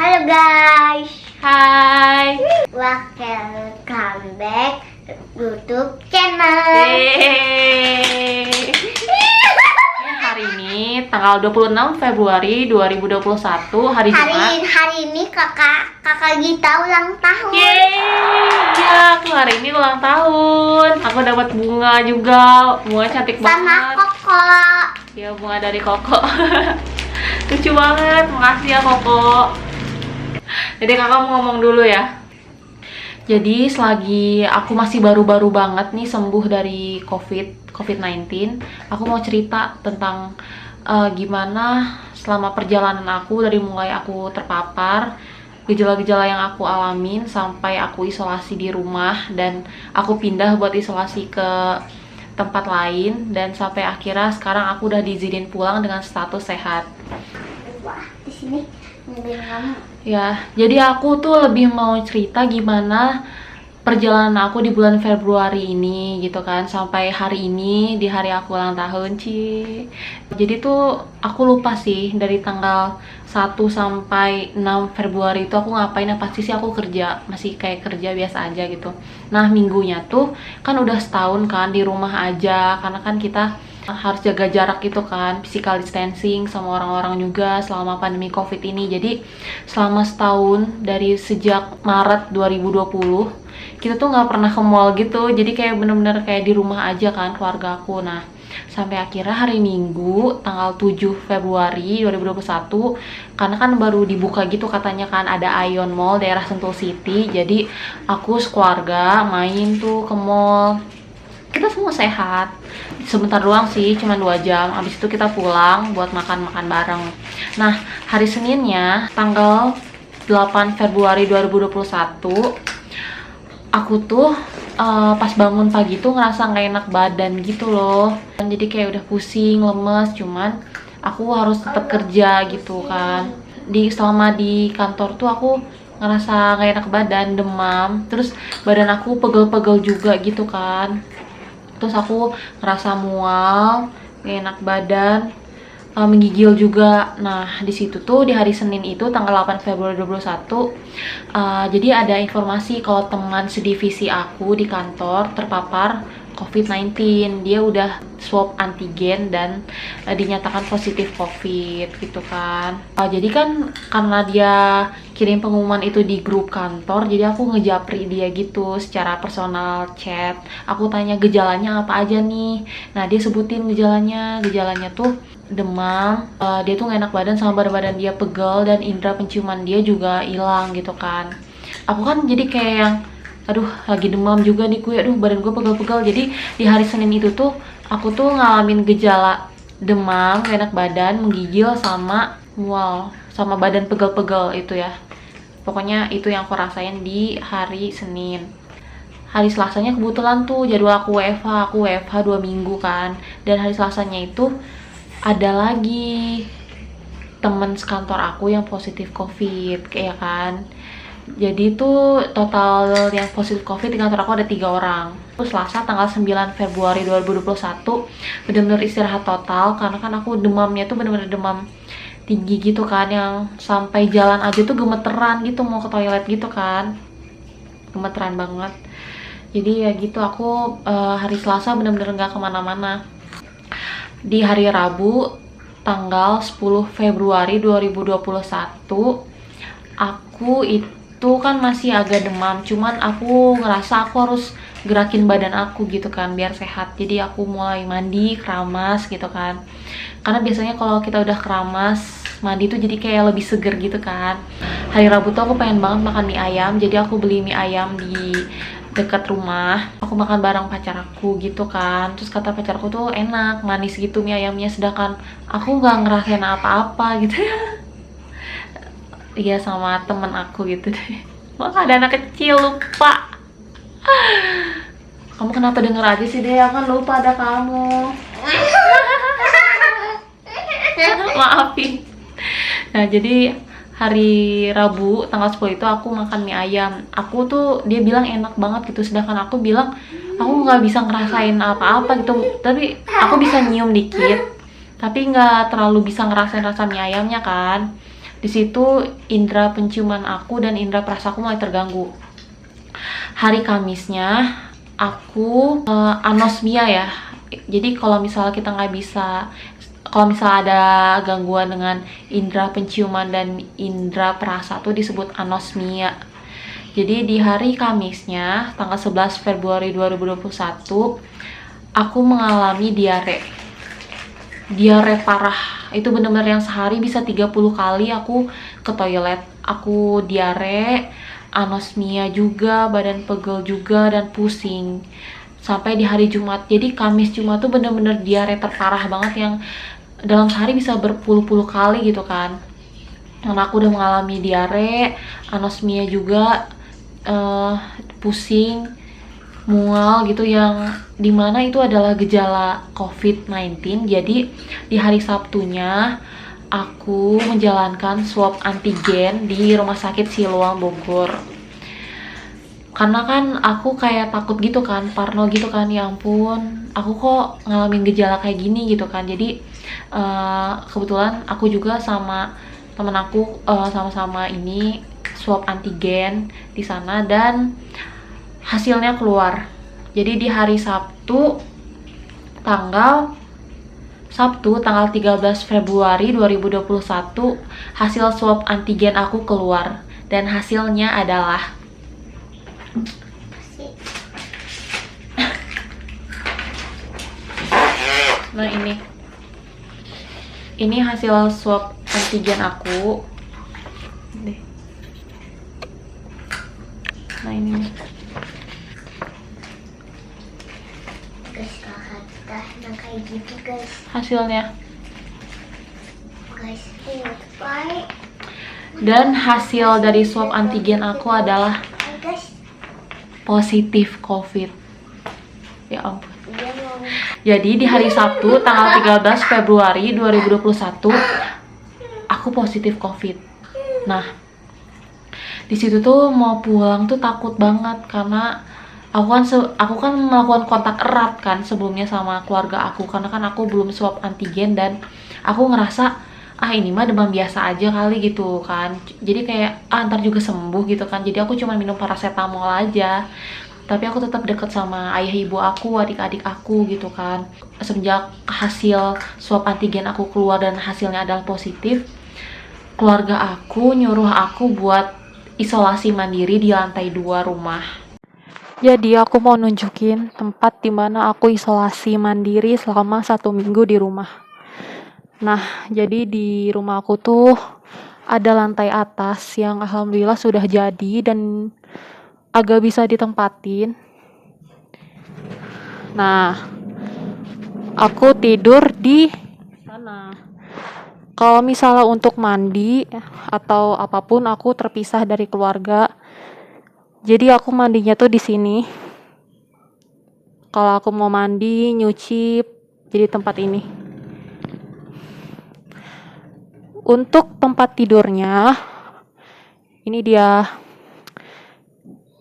Halo guys, Hai. welcome back YouTube channel. Yeay. Hari ini tanggal 26 Februari 2021 hari Jumat. Hari ini kakak Gita ulang tahun. Yeay. Ya, aku hari ini ulang tahun. Aku dapat bunga juga. Bunga cantik Sama banget. Koko. Ya, bunga dari Koko. Lucu banget. Makasih ya Koko. Jadi kakak mau ngomong dulu ya. Jadi selagi aku masih baru-baru banget nih sembuh dari COVID-19, aku mau cerita tentang gimana selama perjalanan aku dari mulai aku terpapar, gejala-gejala yang aku alamin sampai aku isolasi di rumah dan aku pindah buat isolasi ke tempat lain dan sampai akhirnya sekarang aku udah diizinin pulang dengan status sehat. Wah, di sini mungkin kamu. Ya, jadi aku tuh lebih mau cerita gimana perjalanan aku di bulan Februari ini gitu kan, sampai hari ini di hari aku ulang tahun, Ci. Jadi tuh aku lupa sih dari tanggal 1 sampai 6 Februari itu aku ngapain, yang pasti sih aku kerja, masih kayak kerja biasa aja gitu. Nah, minggunya tuh kan udah setahun kan di rumah aja, karena kan kita harus jaga jarak gitu kan, physical distancing sama orang-orang juga selama pandemi COVID ini. Jadi selama setahun dari sejak Maret 2020 kita tuh nggak pernah ke mall gitu, jadi kayak bener-bener kayak di rumah aja kan keluarga aku. Nah, sampai akhirnya hari Minggu tanggal 7 Februari 2021, karena kan baru dibuka gitu katanya kan, ada Ion Mall daerah Sentul City. Jadi aku sekeluarga main tuh ke mall. Kita semua sehat, sebentar doang sih, cuma 2 jam. Abis itu kita pulang buat makan-makan bareng. Nah, hari Seninnya tanggal 8 Februari 2021, aku tuh pas bangun pagi tuh ngerasa nggak enak badan gitu loh. Dan jadi kayak udah pusing, lemes, cuman aku harus tetap kerja gitu kan. Selama di kantor tuh aku ngerasa nggak enak badan, demam, terus badan aku pegel-pegel juga gitu kan. Terus aku ngerasa mual, gak enak badan, menggigil juga. Nah, di situ tuh di hari Senin itu tanggal 8 Februari 2021, jadi ada informasi kalau teman sedivisi aku di kantor terpapar COVID-19. Dia udah swab antigen dan dinyatakan positif COVID gitu kan. Jadi kan karena dia kirim pengumuman itu di grup kantor, jadi aku ngejapri dia gitu secara personal chat. Aku tanya gejalanya apa aja nih. Nah, dia sebutin gejalanya tuh demam, dia tuh gak enak badan sama badan dia pegel, dan indera penciuman dia juga hilang gitu kan. Aku kan jadi kayak yang aduh, lagi demam juga nih gue, aduh badan gue pegel-pegel. Jadi di hari Senin itu tuh aku tuh ngalamin gejala demam, gak enak badan, menggigil, sama mual, sama badan pegel-pegel itu ya. Pokoknya itu yang aku rasain di hari Senin. Hari Selasanya kebetulan tuh jadwal aku WFH 2 minggu kan. Dan hari Selasanya itu ada lagi temen sekantor aku yang positif COVID, kayak kan. Jadi itu total yang positif COVID di kantor aku ada 3 orang. Terus Selasa tanggal 9 Februari 2021 bener-bener istirahat total, karena kan aku demamnya tuh bener-bener demam tinggi gitu kan, yang sampai jalan aja tuh gemeteran gitu, mau ke toilet gitu kan, gemeteran banget. Jadi ya gitu, aku hari Selasa bener-bener gak kemana-mana. Di hari Rabu tanggal 10 Februari 2021 aku itu kan masih agak demam, cuman aku ngerasa aku harus gerakin badan aku gitu kan biar sehat. Jadi aku mulai mandi, keramas gitu kan, karena biasanya kalau kita udah keramas mandi tuh jadi kayak lebih seger gitu kan. Hari Rabu tuh aku pengen banget makan mie ayam, jadi aku beli mie ayam di dekat rumah. Aku makan bareng pacar aku gitu kan, terus kata pacarku tuh enak, manis gitu mie ayamnya, sedangkan aku nggak ngerasain apa-apa gitu. Iya, sama temen aku gitu deh. Wah, ada anak kecil, lupa. Kamu kenapa denger aja sih deh, aku kan lupa ada kamu. Maafin. Nah, jadi hari Rabu tanggal 10 itu aku makan mie ayam. Aku tuh, dia bilang enak banget gitu, sedangkan aku bilang aku nggak bisa ngerasain apa-apa gitu. Tapi aku bisa nyium dikit, tapi nggak terlalu bisa ngerasain rasa mie ayamnya kan. Di situ indera penciuman aku dan indera perasa aku mulai terganggu. Hari Kamisnya aku anosmia ya. Jadi kalau misalnya kita nggak bisa, kalau misalnya ada gangguan dengan indera penciuman dan indera perasa tuh disebut anosmia. Jadi di hari Kamisnya tanggal 11 Februari 2021 aku mengalami diare. Diare parah. Itu bener-bener yang sehari bisa 30 kali aku ke toilet. Aku diare, anosmia juga, badan pegel juga, dan pusing. Sampai di hari Jumat. Jadi Kamis Jumat tuh bener-bener diare terparah banget yang dalam sehari bisa berpuluh-puluh kali gitu kan. Karena aku udah mengalami diare, anosmia juga, pusing, mual gitu, yang dimana itu adalah gejala COVID-19. Jadi di hari Sabtunya aku menjalankan swab antigen di Rumah Sakit Siloam Bogor. Karena kan aku kayak takut gitu kan, parno gitu kan, ya ampun aku kok ngalamin gejala kayak gini gitu kan. Jadi kebetulan aku juga sama temen aku sama-sama ini swab antigen di sana dan hasilnya keluar. Jadi di hari Sabtu tanggal 13 Februari 2021 hasil swab antigen aku keluar dan hasilnya adalah nah ini hasil swab antigen aku deh. Nah ini nih. Guys, kakak kita yang kayak gitu guys. Hasilnya. Guys, ingat baik. Dan hasil dari swab antigen aku adalah Guys, positif COVID. Ya ampun. dia mau Jadi di hari Sabtu tanggal 13 Februari 2021 aku positif COVID. Nah, di situ tuh mau pulang tuh takut banget karena aku kan melakukan kontak erat kan sebelumnya sama keluarga aku, karena kan aku belum swab antigen dan aku ngerasa ini mah demam biasa aja kali gitu kan. Jadi kayak ntar juga sembuh gitu kan. Jadi aku cuma minum paracetamol aja. Tapi aku tetap deket sama ayah ibu aku, adik-adik aku gitu kan. Semenjak hasil swab antigen aku keluar dan hasilnya adalah positif, keluarga aku nyuruh aku buat isolasi mandiri di lantai 2 rumah. Jadi aku mau nunjukin tempat dimana aku isolasi mandiri selama 1 minggu di rumah. Nah, jadi di rumah aku tuh ada lantai atas yang alhamdulillah sudah jadi dan agak bisa ditempatin. Nah, aku tidur di sana. Kalau misalnya untuk mandi atau apapun aku terpisah dari keluarga. Jadi aku mandinya tuh di sini. Kalau aku mau mandi, nyuci, jadi tempat ini. Untuk tempat tidurnya, ini dia.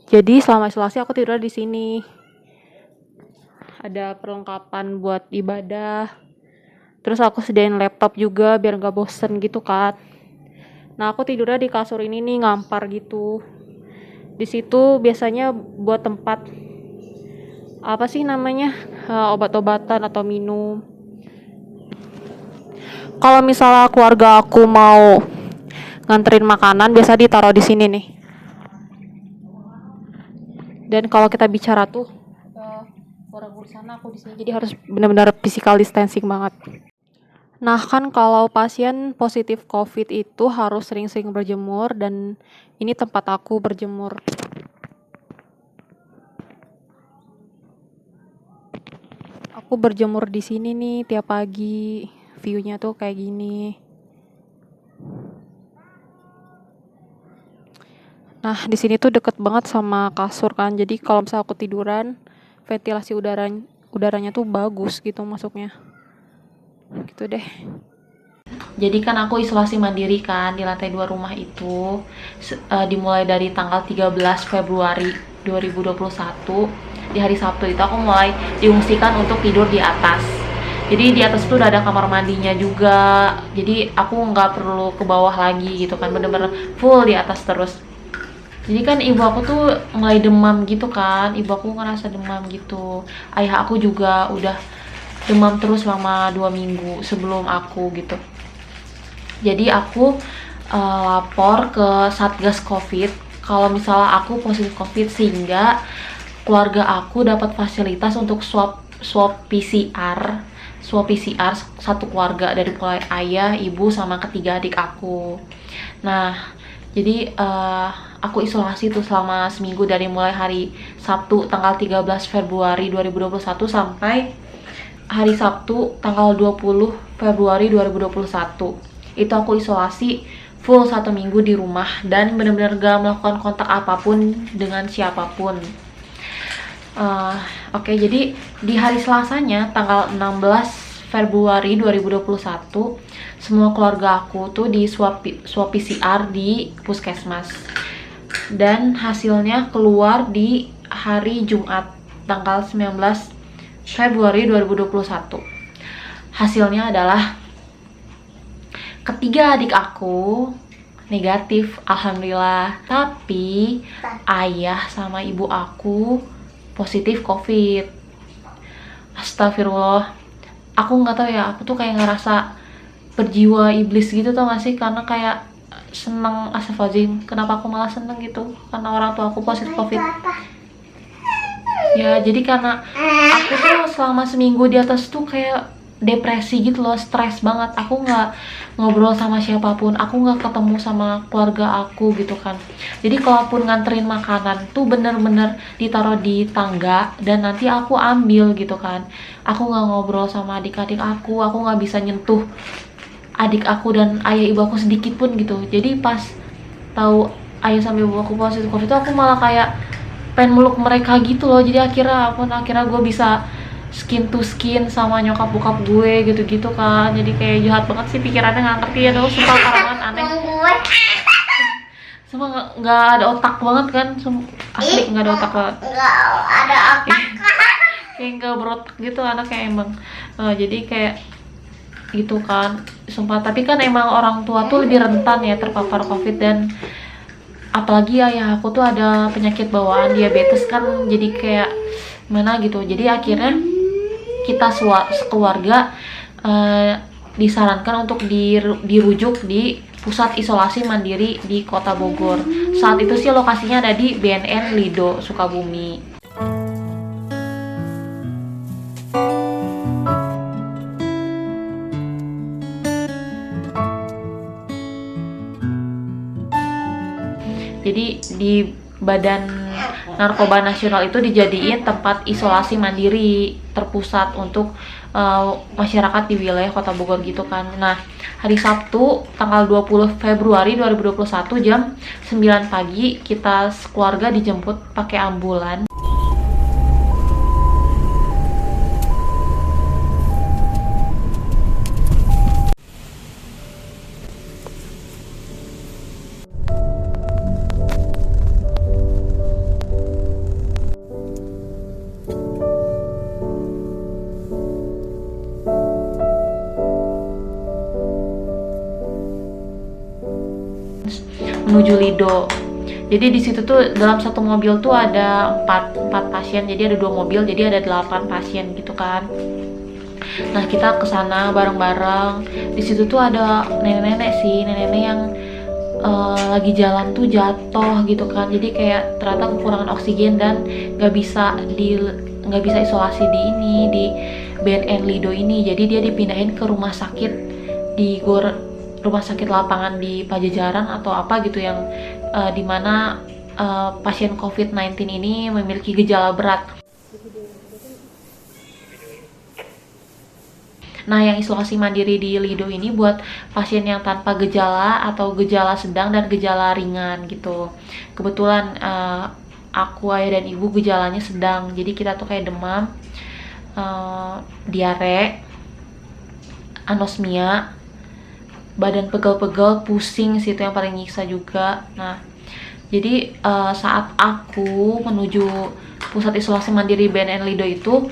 Jadi selama isolasi aku tidur di sini. Ada perlengkapan buat ibadah. Terus aku sediain laptop juga biar gak bosen gitu kan. Nah, aku tidurnya di kasur ini nih, ngampar gitu. Di situ biasanya buat tempat apa sih namanya? Obat-obatan atau minum. Kalau misalnya keluarga aku mau nganterin makanan, biasa ditaruh di sini nih. Dan kalau kita bicara tuh orang di sana, aku di sini, jadi harus benar-benar physical distancing banget. Nah, kan kalau pasien positif COVID itu harus sering-sering berjemur dan ini tempat aku berjemur. Aku berjemur di sini nih tiap pagi. View-nya tuh kayak gini. Nah, di sini tuh deket banget sama kasur kan. Jadi kalau misalnya aku tiduran, ventilasi udaranya tuh bagus gitu masuknya. Gitu deh. Jadi kan aku isolasi mandiri kan di lantai 2 rumah itu. Dimulai dari tanggal 13 Februari 2021. Di hari Sabtu itu aku mulai diungsikan untuk tidur di atas. Jadi di atas tuh udah ada kamar mandinya juga, jadi aku nggak perlu ke bawah lagi gitu kan, bener-bener full di atas terus. Jadi kan ibu aku tuh mulai demam gitu kan, ibu aku ngerasa demam gitu. Ayah aku juga udah demam terus selama 2 minggu sebelum aku gitu. Jadi aku lapor ke Satgas Covid kalau misalnya aku positif Covid, sehingga keluarga aku dapat fasilitas untuk swab PCR satu keluarga, dari mulai ayah, ibu, sama ketiga adik aku. Nah, jadi aku isolasi tuh selama seminggu, dari mulai hari Sabtu tanggal 13 Februari 2021 sampai hari Sabtu tanggal 20 Februari 2021. Itu aku isolasi full 1 minggu di rumah dan benar-benar gak melakukan kontak apapun dengan siapapun. Oke, jadi di hari Selasanya tanggal 16 Februari 2021 semua keluarga aku tuh di swab PCR di puskesmas, dan hasilnya keluar di hari Jumat tanggal 19 Februari 2021. Hasilnya adalah ketiga adik aku negatif, alhamdulillah, tapi ayah sama ibu aku positif COVID. Astagfirullah, aku nggak tahu ya, aku tuh kayak ngerasa berjiwa iblis gitu, tau gak sih? Karena kayak seneng, astagfirullahaladzim, kenapa aku malah seneng gitu? Karena orang tua aku positif COVID. Ya, jadi karena aku tuh selama seminggu di atas tuh kayak depresi gitu loh, stres banget. Aku nggak ngobrol sama siapapun, aku nggak ketemu sama keluarga aku gitu kan. Jadi kalaupun nganterin makanan tuh bener-bener ditaruh di tangga dan nanti aku ambil gitu kan. Aku nggak ngobrol sama adik-adik aku nggak bisa nyentuh adik aku dan ayah ibu aku sedikit pun gitu. Jadi pas tahu ayah sama ibu aku positif COVID itu aku malah kayak pengen meluk mereka gitu loh. Jadi akhirnya gue bisa skin to skin sama nyokap bokap gue gitu-gitu kan. Jadi kayak jahat banget sih pikirannya, nggak ngerti ya, dong, sumpah parah banget, aneh. Semua nggak ada otak banget kan, asli nggak ada otak banget. Nggak ada otak. Kayak nggak berotak gitu anaknya emang. Jadi kayak gitu kan, sumpah. Tapi kan emang orang tua tuh lebih rentan ya terpapar COVID, dan apalagi ayah aku tuh ada penyakit bawaan diabetes kan, jadi kayak mana gitu. Jadi akhirnya kita sekeluarga disarankan untuk dirujuk di pusat isolasi mandiri di Kota Bogor. Saat itu sih lokasinya ada di BNN Lido Sukabumi. Jadi di Badan Narkoba Nasional itu dijadiin tempat isolasi mandiri terpusat untuk masyarakat di wilayah Kota Bogor gitu kan. Nah, hari Sabtu tanggal 20 Februari 2021 jam 9 pagi kita sekeluarga dijemput pakai ambulan. Menuju Lido. Jadi di situ tuh dalam satu mobil tuh ada 4 pasien. Jadi ada 2 mobil, jadi ada 8 pasien gitu kan. Nah, kita ke sana bareng-bareng. Di situ tuh ada nenek-nenek yang lagi jalan tuh jatuh gitu kan. Jadi kayak ternyata kekurangan oksigen dan nggak bisa isolasi di BNN Lido ini. Jadi dia dipindahin ke rumah sakit di rumah sakit lapangan di Pajajaran atau apa gitu, yang dimana pasien COVID-19 ini memiliki gejala berat. Nah, yang isolasi mandiri di Lido ini buat pasien yang tanpa gejala atau gejala sedang dan gejala ringan gitu. Kebetulan aku, ayah, dan ibu gejalanya sedang. Jadi kita tuh kayak demam, diare, anosmia, badan pegel-pegel, pusing sih, itu yang paling nyiksa juga. Nah, jadi saat aku menuju pusat isolasi mandiri BNN Lido itu,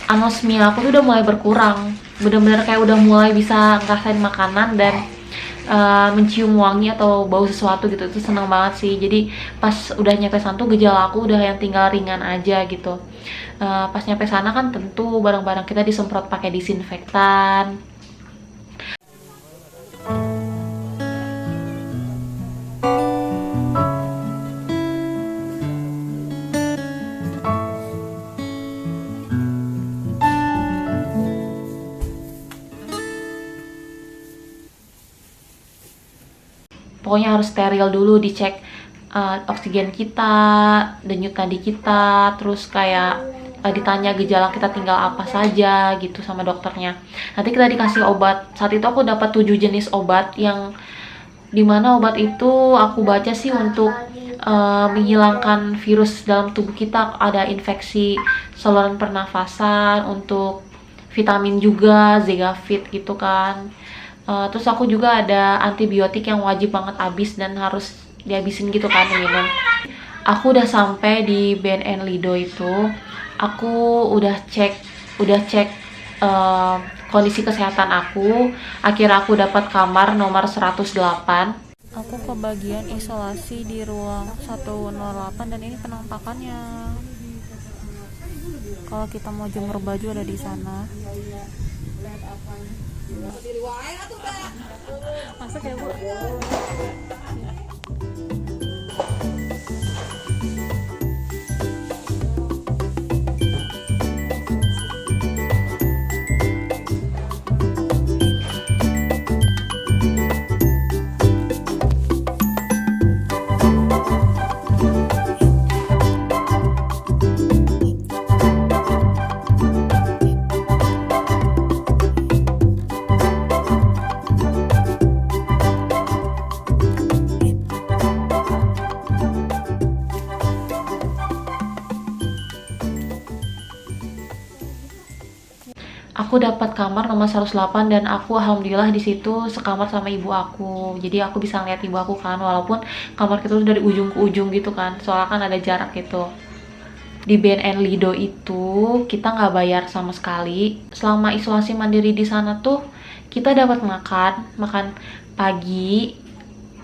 anosmia aku tuh udah mulai berkurang. bener-bener kayak udah mulai bisa ngerasain makanan dan mencium wangi atau bau sesuatu gitu. Itu seneng banget sih. Jadi pas udah nyampe sana tuh gejala aku udah yang tinggal ringan aja gitu. Pas nyampe sana kan tentu barang-barang kita disemprot pakai disinfektan. Pokoknya harus steril dulu, dicek oksigen kita, denyut nadi kita, terus kayak ditanya gejala kita tinggal apa saja gitu sama dokternya. Nanti kita dikasih obat. Saat itu aku dapat 7 jenis obat, yang dimana obat itu aku baca sih untuk menghilangkan virus dalam tubuh kita, ada infeksi saluran pernafasan, untuk vitamin juga, Zegavit gitu kan. Terus aku juga ada antibiotik yang wajib banget habis dan harus dihabisin gitu kan minum. Aku udah sampai di BNN Lido itu. Aku udah cek kondisi kesehatan aku. Akhirnya aku dapat kamar nomor 108. Aku ke bagian isolasi di ruang 108 dan ini penampakannya. Kalau kita mau jemur baju ada di sana. Masuk ya, Bu. Aku dapat kamar nomor 108 dan aku alhamdulillah di situ sekamar sama ibu aku. Jadi aku bisa ngeliat ibu aku kan, walaupun kamar kita tuh dari ujung ke ujung gitu kan. Soalnya kan ada jarak gitu. Di BNN Lido itu kita nggak bayar sama sekali. Selama isolasi mandiri di sana tuh kita dapat makan pagi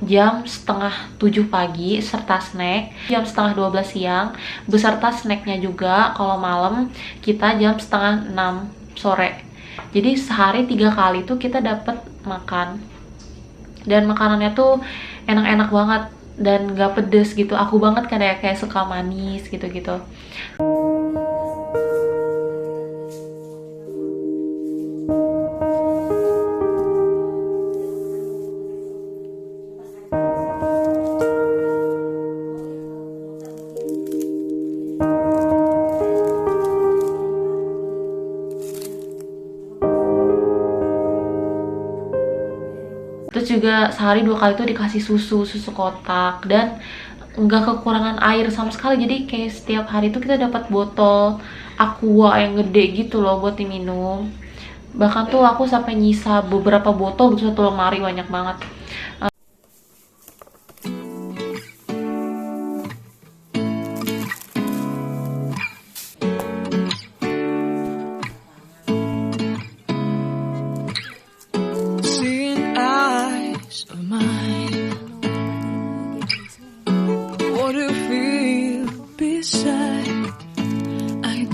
jam setengah 7 pagi serta snack, jam setengah 12 siang beserta snacknya juga. Kalau malam kita jam setengah 6 sore. Jadi sehari 3 kali tuh kita dapat makan, dan makanannya tuh enak-enak banget dan gak pedes gitu. Aku banget kan ya, kayak suka manis gitu-gitu. Terus juga sehari 2 kali tuh dikasih susu kotak, dan nggak kekurangan air sama sekali. Jadi kayak setiap hari tuh kita dapat botol aqua yang gede gitu loh buat diminum. Bahkan tuh aku sampai nyisa beberapa botol gitu, satu lemari banyak banget.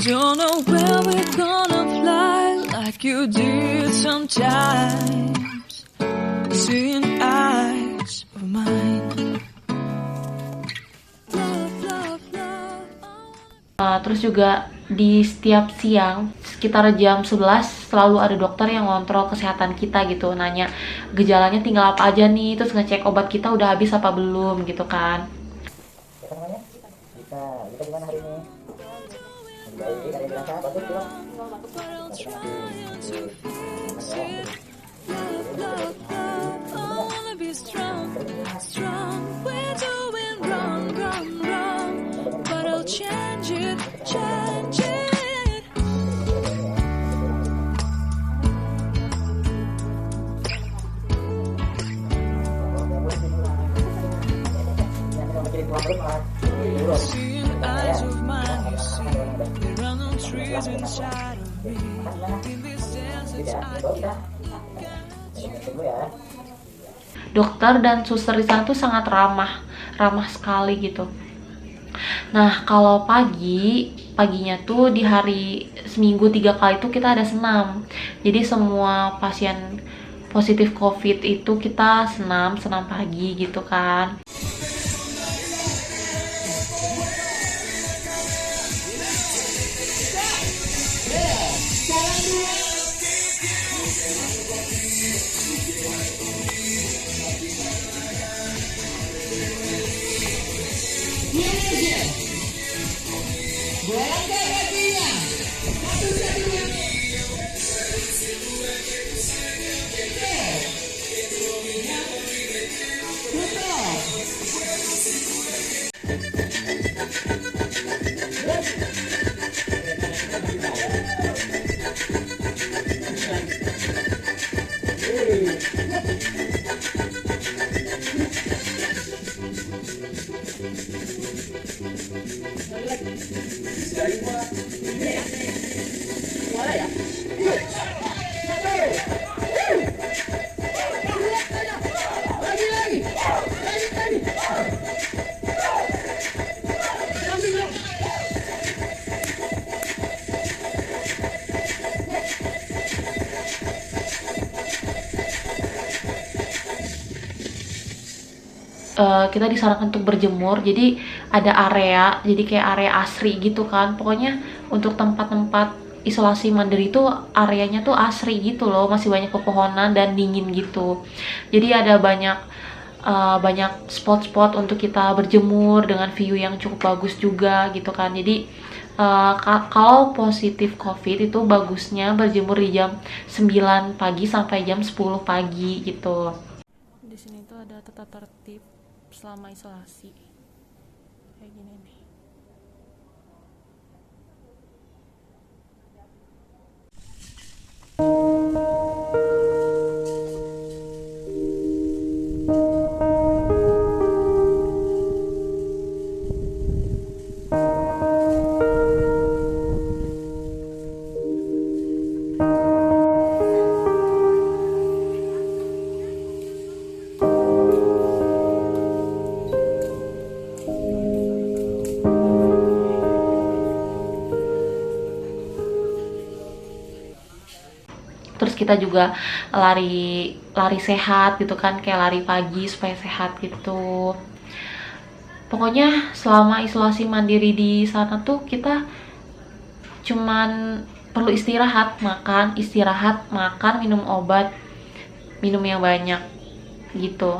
Don't know where we're gonna fly like you did sometimes. Seeing eyes of mine. Terus juga di setiap siang sekitar jam 11 selalu ada dokter yang ngontrol kesehatan kita gitu, nanya gejalanya tinggal apa aja nih, terus ngecek obat kita udah habis apa belum gitu kan. Kita gimana hari ini? Baik, ada yang dirasa bagus belum? Seeing eyes of mine, you see, there are no trees inside of me. In this dance Tidak, ya udah. Tunggu ya. Dokter dan suster di sana tuh sangat ramah sekali gitu. Nah, kalau paginya tuh di hari seminggu 3 kali tuh kita ada senam. Jadi semua pasien positif COVID itu kita senam pagi gitu kan. Kita disarankan untuk berjemur, jadi ada area, jadi kayak area asri gitu kan. Pokoknya untuk tempat-tempat isolasi mandiri itu areanya tuh asri gitu loh, masih banyak pepohonan dan dingin gitu. Jadi ada banyak spot-spot untuk kita berjemur dengan view yang cukup bagus juga gitu kan. Jadi kalau positif COVID itu bagusnya berjemur di jam 9 pagi sampai jam 10 pagi gitu. Di sini tuh ada tata tertib selama isolasi kayak gini nih. Terus kita juga lari sehat gitu kan, kayak lari pagi supaya sehat gitu. Pokoknya selama isolasi mandiri di sana tuh kita cuman perlu istirahat, makan, minum obat, minum yang banyak gitu.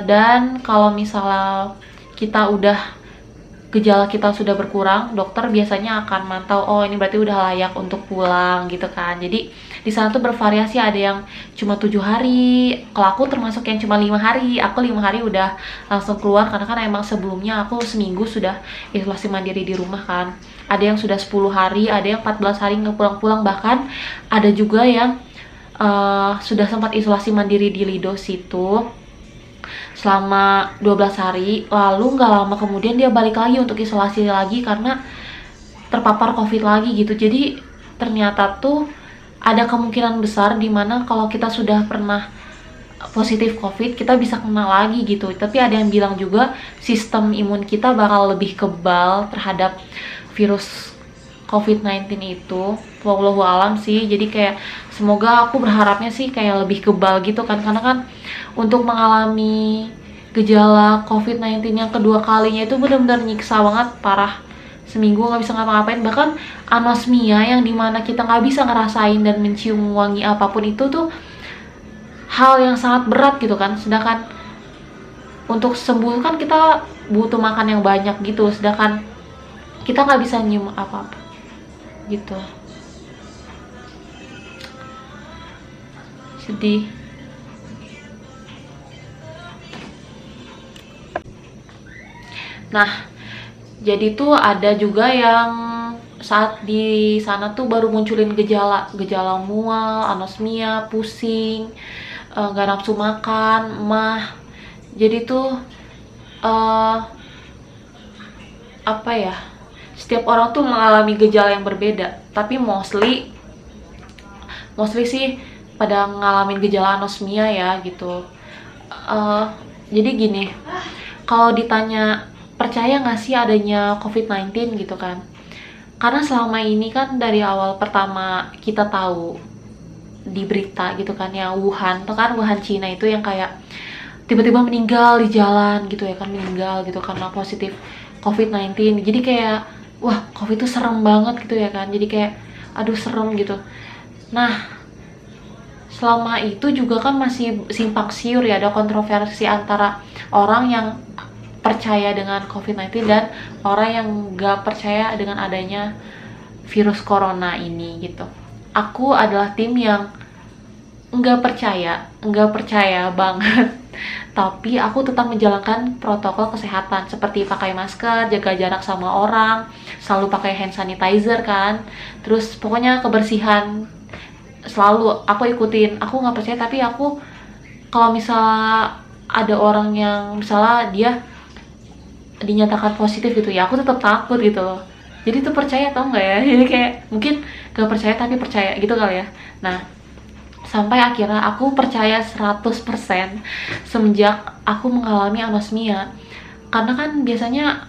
Dan kalau misalnya gejala kita sudah berkurang, dokter biasanya akan mantau, oh ini berarti udah layak untuk pulang gitu kan. Jadi di sana tuh bervariasi, ada yang cuma 7 hari, kalau aku termasuk yang cuma 5 hari. Aku 5 hari udah langsung keluar, karena kan emang sebelumnya aku seminggu sudah isolasi mandiri di rumah kan. Ada yang sudah 10 hari, ada yang 14 hari nggak pulang-pulang, bahkan ada juga yang sudah sempat isolasi mandiri di Lido situ selama 12 hari, lalu nggak lama kemudian dia balik lagi untuk isolasi lagi karena terpapar COVID lagi gitu. Jadi ternyata tuh ada kemungkinan besar dimana kalau kita sudah pernah positif COVID, kita bisa kena lagi gitu. Tapi ada yang bilang juga sistem imun kita bakal lebih kebal terhadap virus COVID-19 itu. Wallahu alam sih. Jadi kayak semoga, aku berharapnya sih kayak lebih kebal gitu kan, karena kan untuk mengalami gejala COVID-19 yang kedua kalinya itu benar-benar nyiksa banget, parah. Seminggu nggak bisa ngapa-ngapain, bahkan anosmia yang dimana kita nggak bisa ngerasain dan mencium wangi apapun itu tuh hal yang sangat berat gitu kan. Sedangkan untuk sembuh kan kita butuh makan yang banyak gitu, sedangkan kita nggak bisa nyium apa-apa gitu. Sedih. Nah, jadi tuh ada juga yang saat di sana tuh baru munculin gejala mual, anosmia, pusing, gak nafsu makan, mah. Jadi tuh apa ya? Setiap orang tuh mengalami gejala yang berbeda, tapi mostly sih pada ngalamin gejala anosmia ya gitu. Jadi gini, kalau ditanya percaya nggak sih adanya COVID-19 gitu kan, karena selama ini kan dari awal pertama kita tahu di berita gitu kan ya, Wuhan tuh kan, Wuhan Cina itu yang kayak tiba-tiba meninggal di jalan gitu ya kan, meninggal gitu karena positif COVID-19. Jadi kayak wah, COVID itu serem banget gitu ya kan, jadi kayak aduh serem gitu. Nah, selama itu juga kan masih simpang siur ya, ada kontroversi antara orang yang percaya dengan COVID-19 dan orang yang gak percaya dengan adanya virus corona ini gitu. Aku adalah tim yang nggak percaya banget. Tapi aku tetap menjalankan protokol kesehatan seperti pakai masker, jaga jarak sama orang, selalu pakai hand sanitizer kan. Terus pokoknya kebersihan selalu aku ikutin. Aku nggak percaya, tapi aku kalau misalnya ada orang yang misalnya dia dinyatakan positif gitu ya, aku tetap takut gitu loh. Jadi tuh percaya, tau nggak ya? Jadi kayak mungkin gak percaya tapi percaya gitu kali ya. Nah, sampai akhirnya aku percaya 100% semenjak aku mengalami anosmia. Karena kan biasanya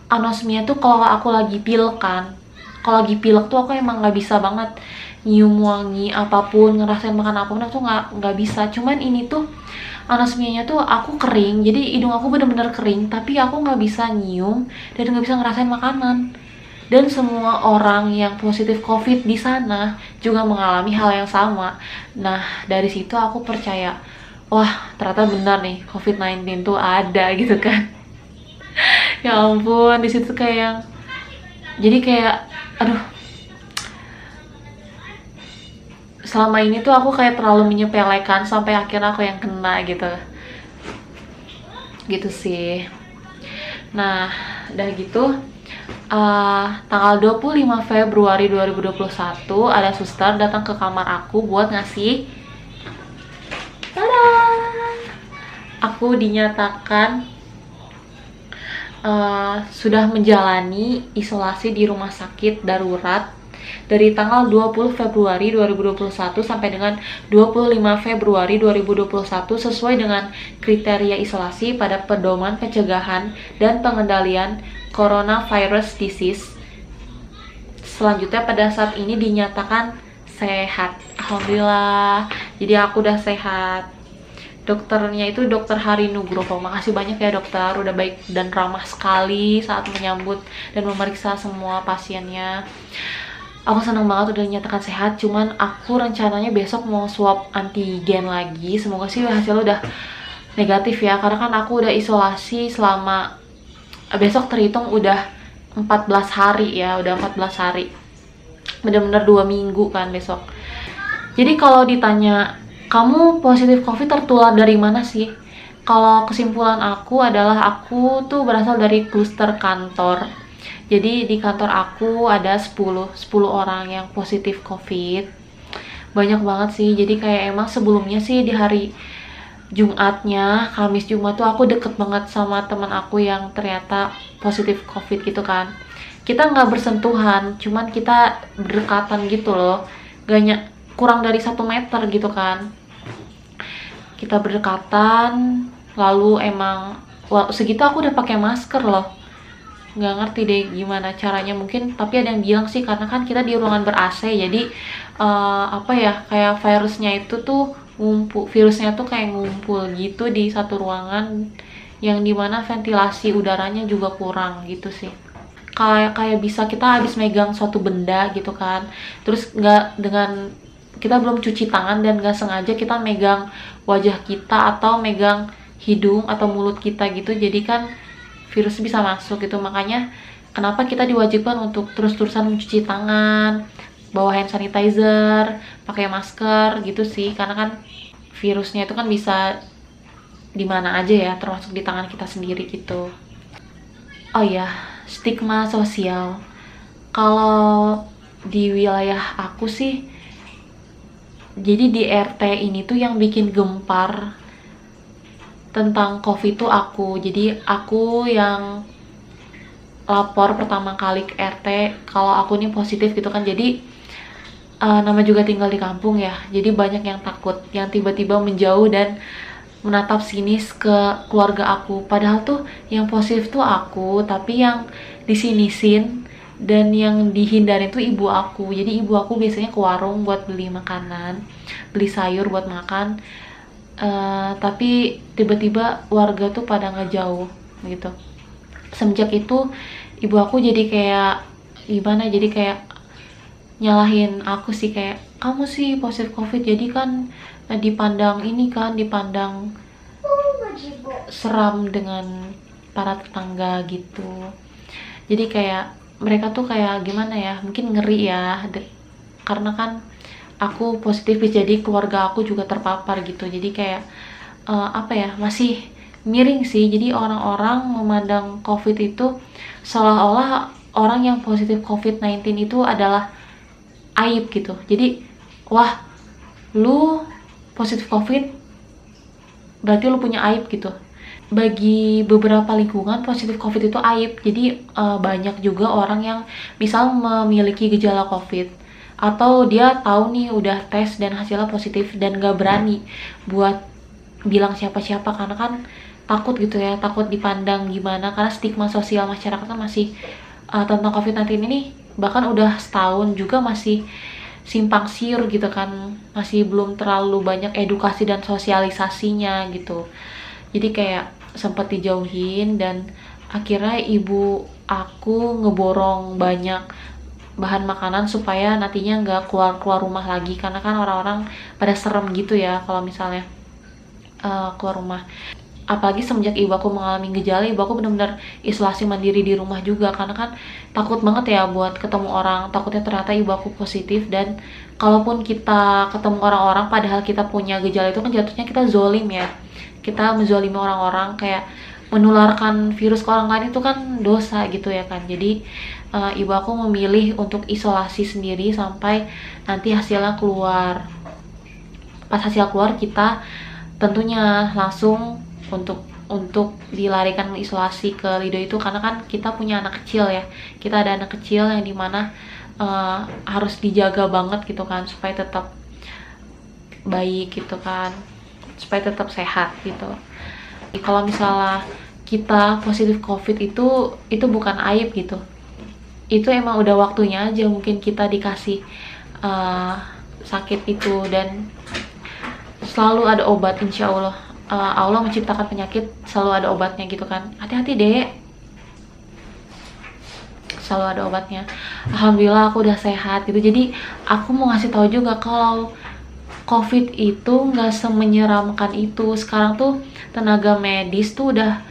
anosmia tuh kalau aku lagi pilek kan, kalau lagi pilek tuh aku emang nggak bisa banget nyium wangi apapun, ngerasain makan apapun, aku nggak bisa. Cuman ini tuh anosmianya tuh aku kering, jadi hidung aku bener-bener kering, tapi aku nggak bisa nyium dan nggak bisa ngerasain makanan. Dan semua orang yang positif COVID di sana juga mengalami hal yang sama. Nah, dari situ aku percaya, wah ternyata benar nih COVID-19 tuh ada gitu kan. Ya ampun, di situ kayak yang, jadi kayak aduh, selama ini tuh aku kayak terlalu menyepelekan sampai akhirnya aku yang kena gitu sih. Nah, udah gitu tanggal 25 Februari 2021 ada suster datang ke kamar aku buat ngasih, tada, aku dinyatakan sudah menjalani isolasi di rumah sakit darurat dari tanggal 20 Februari 2021 sampai dengan 25 Februari 2021 sesuai dengan kriteria isolasi pada pedoman pencegahan dan pengendalian coronavirus disease. Selanjutnya pada saat ini dinyatakan sehat. Alhamdulillah. Jadi aku udah sehat. Dokternya itu Dokter Hari Nugroho. Makasih banyak ya dokter, udah baik dan ramah sekali saat menyambut dan memeriksa semua pasiennya. Aku senang banget udah dinyatakan sehat. Cuman aku rencananya besok mau swab antigen lagi. Semoga sih hasilnya udah negatif ya, karena kan aku udah isolasi selama, besok terhitung udah 14 hari ya, udah 14 hari. Bener-bener 2 minggu kan besok. Jadi kalau ditanya, kamu positif COVID tertular dari mana sih? Kalau kesimpulan aku adalah aku tuh berasal dari kluster kantor. Jadi di kantor aku ada 10 orang yang positif COVID. Banyak banget sih. Jadi kayak emang sebelumnya sih di hari Jumatnya, Kamis Jumat tuh aku deket banget sama teman aku yang ternyata positif COVID gitu kan. Kita nggak bersentuhan, cuman kita berdekatan gitu loh. Kurang dari 1 meter gitu kan. Kita berdekatan, lalu emang segitu aku udah pakai masker loh. nggak ngerti deh gimana caranya, mungkin tapi ada yang bilang sih karena kan kita di ruangan ber-AC jadi apa ya, kayak virusnya tuh kayak ngumpul gitu di satu ruangan yang dimana ventilasi udaranya juga kurang gitu sih. Kayak bisa kita habis megang suatu benda gitu kan, terus nggak dengan kita belum cuci tangan dan nggak sengaja kita megang wajah kita atau megang hidung atau mulut kita gitu, jadi kan virus bisa masuk gitu. Makanya kenapa kita diwajibkan untuk terus-terusan mencuci tangan, bawa hand sanitizer, pakai masker gitu sih, karena kan virusnya itu kan bisa di mana aja ya, termasuk di tangan kita sendiri gitu. Oh ya, stigma sosial. Kalau di wilayah aku sih, jadi di RT ini tuh yang bikin gempar tentang COVID tuh aku. Jadi aku yang lapor pertama kali ke RT kalau aku nih positif gitu kan. Jadi nama juga tinggal di kampung ya, jadi banyak yang takut, yang tiba-tiba menjauh dan menatap sinis ke keluarga aku. Padahal tuh yang positif tuh aku, tapi yang disinisin dan yang dihindarin tuh ibu aku. Jadi ibu aku biasanya ke warung buat beli makanan, beli sayur buat makan, tapi tiba-tiba warga tuh pada ngejauh gitu. Semenjak itu ibu aku jadi kayak gimana, jadi kayak nyalahin aku sih, kayak kamu sih positif COVID jadi kan dipandang ini kan, dipandang seram dengan para tetangga gitu. Jadi kayak mereka tuh kayak gimana ya, mungkin ngeri ya, karena kan aku positif jadi keluarga aku juga terpapar gitu. Jadi kayak apa ya, masih miring sih. Jadi orang-orang memandang COVID itu seolah-olah orang yang positif COVID-19 itu adalah aib gitu. Jadi wah, lu positif COVID berarti lu punya aib gitu. Bagi beberapa lingkungan positif COVID itu aib. Jadi banyak juga orang yang misal memiliki gejala COVID atau dia tahu nih udah tes dan hasilnya positif dan gak berani buat bilang siapa-siapa karena kan takut gitu ya, takut dipandang gimana, karena stigma sosial masyarakat kan masih tentang COVID-19 ini bahkan udah setahun juga masih simpang siur gitu kan, masih belum terlalu banyak edukasi dan sosialisasinya gitu. Jadi kayak sempat dijauhin dan akhirnya ibu aku ngeborong banyak bahan makanan supaya nantinya nggak keluar rumah lagi, karena kan orang-orang pada serem gitu ya kalau misalnya keluar rumah. Apalagi semenjak ibu aku mengalami gejala, ibu aku benar-benar isolasi mandiri di rumah juga, karena kan takut banget ya buat ketemu orang, takutnya ternyata ibu aku positif. Dan kalaupun kita ketemu orang-orang padahal kita punya gejala itu kan jatuhnya kita zolim ya, kita menzolimi orang-orang, kayak menularkan virus ke orang lain itu kan dosa gitu ya kan. Jadi ibu aku memilih untuk isolasi sendiri sampai nanti hasilnya keluar. Pas hasil keluar kita tentunya langsung untuk dilarikan isolasi ke Lido itu, karena kan kita punya anak kecil ya, kita ada anak kecil yang dimana harus dijaga banget gitu kan supaya tetap baik gitu kan, supaya tetap sehat gitu. Kalau misalnya kita positif COVID itu bukan aib gitu, itu emang udah waktunya aja mungkin kita dikasih sakit itu, dan selalu ada obat insya Allah. Allah menciptakan penyakit selalu ada obatnya gitu kan. Hati-hati dek, selalu ada obatnya. Alhamdulillah aku udah sehat gitu. Jadi aku mau ngasih tahu juga kalau COVID itu nggak semenyeramkan itu. Sekarang tuh tenaga medis tuh udah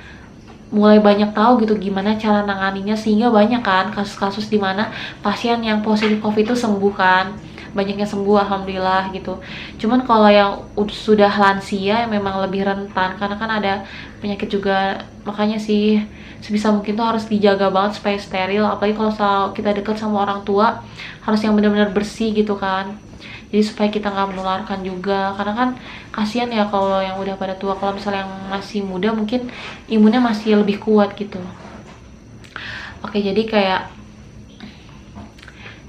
mulai banyak tahu gitu gimana cara nanganinya, sehingga banyak kan kasus-kasus dimana pasien yang positif COVID itu sembuh kan. Banyak yang sembuh alhamdulillah gitu. Cuman kalau yang sudah lansia yang memang lebih rentan, karena kan ada penyakit juga, makanya sih sebisa mungkin tuh harus dijaga banget supaya steril. Apalagi kalau kita deket sama orang tua harus yang benar-benar bersih gitu kan, jadi supaya kita nggak menularkan juga, karena kan kasihan ya kalau yang udah pada tua. Kalau misalnya yang masih muda mungkin imunnya masih lebih kuat gitu. Oke, jadi kayak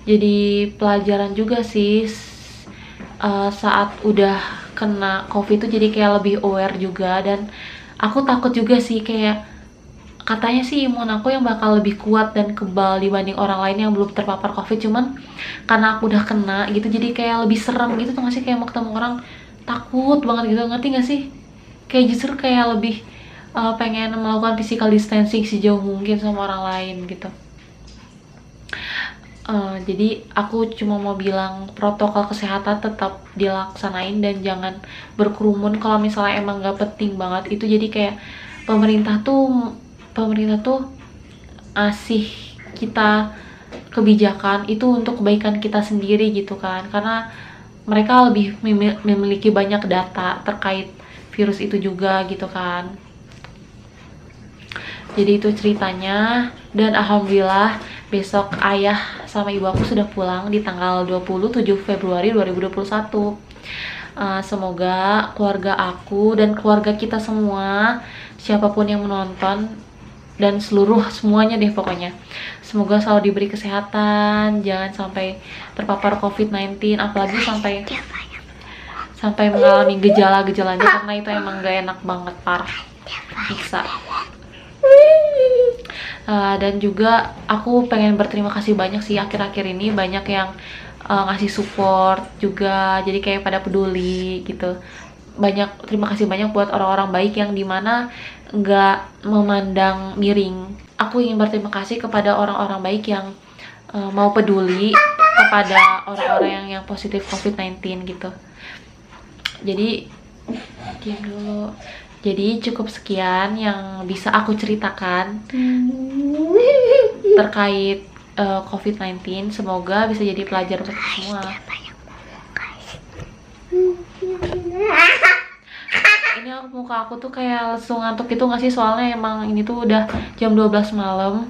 jadi pelajaran juga sih saat udah kena COVID itu, jadi kayak lebih aware juga. Dan aku takut juga sih, kayak katanya sih imun aku yang bakal lebih kuat dan kebal dibanding orang lain yang belum terpapar COVID. Cuman karena aku udah kena gitu, jadi kayak lebih serem gitu tuh nggak sih, kayak mau ketemu orang takut banget gitu, ngerti gak sih? Kayak justru kayak lebih pengen melakukan physical distancing sejauh mungkin sama orang lain gitu. Jadi aku cuma mau bilang protokol kesehatan tetap dilaksanain dan jangan berkerumun kalau misalnya emang nggak penting banget itu. Jadi kayak pemerintah tuh ngasih kita kebijakan itu untuk kebaikan kita sendiri gitu kan, karena mereka lebih memiliki banyak data terkait virus itu juga gitu kan. Jadi itu ceritanya, dan alhamdulillah besok ayah sama ibu aku sudah pulang di tanggal 27 Februari 2021. Semoga keluarga aku dan keluarga kita semua, siapapun yang menonton dan semuanya deh pokoknya, semoga selalu diberi kesehatan, jangan sampai terpapar COVID-19, apalagi sampai mengalami gejala-gejalanya, karena itu emang gak enak banget, parah, bisa. Dan juga aku pengen berterima kasih banyak sih, akhir-akhir ini banyak yang ngasih support juga, jadi kayak pada peduli gitu. Terima kasih banyak buat orang-orang baik yang dimana nggak memandang miring. Aku ingin berterima kasih kepada orang-orang baik yang mau peduli kepada orang-orang yang positif COVID-19 gitu. Jadi diam dulu. Jadi cukup sekian yang bisa aku ceritakan terkait COVID-19. Semoga bisa jadi pelajaran untuk semua. Ini muka aku tuh kayak langsung ngantuk gitu gak sih, soalnya emang ini tuh udah jam 12 malam.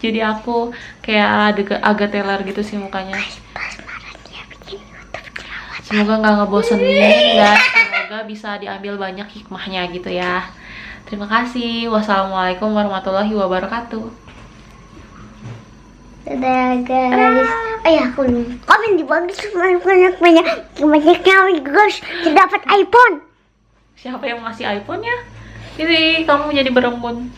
Jadi aku kayak agak teler gitu sih mukanya. Semoga gak ngebosenin dan semoga bisa diambil banyak hikmahnya gitu ya. Terima kasih. Wassalamualaikum warahmatullahi wabarakatuh. Dadah guys. Aku komen di bawah banyak guys, dapat iPhone. Siapa yang ngasih iPhone-nya? Ini kamu jadi berembun.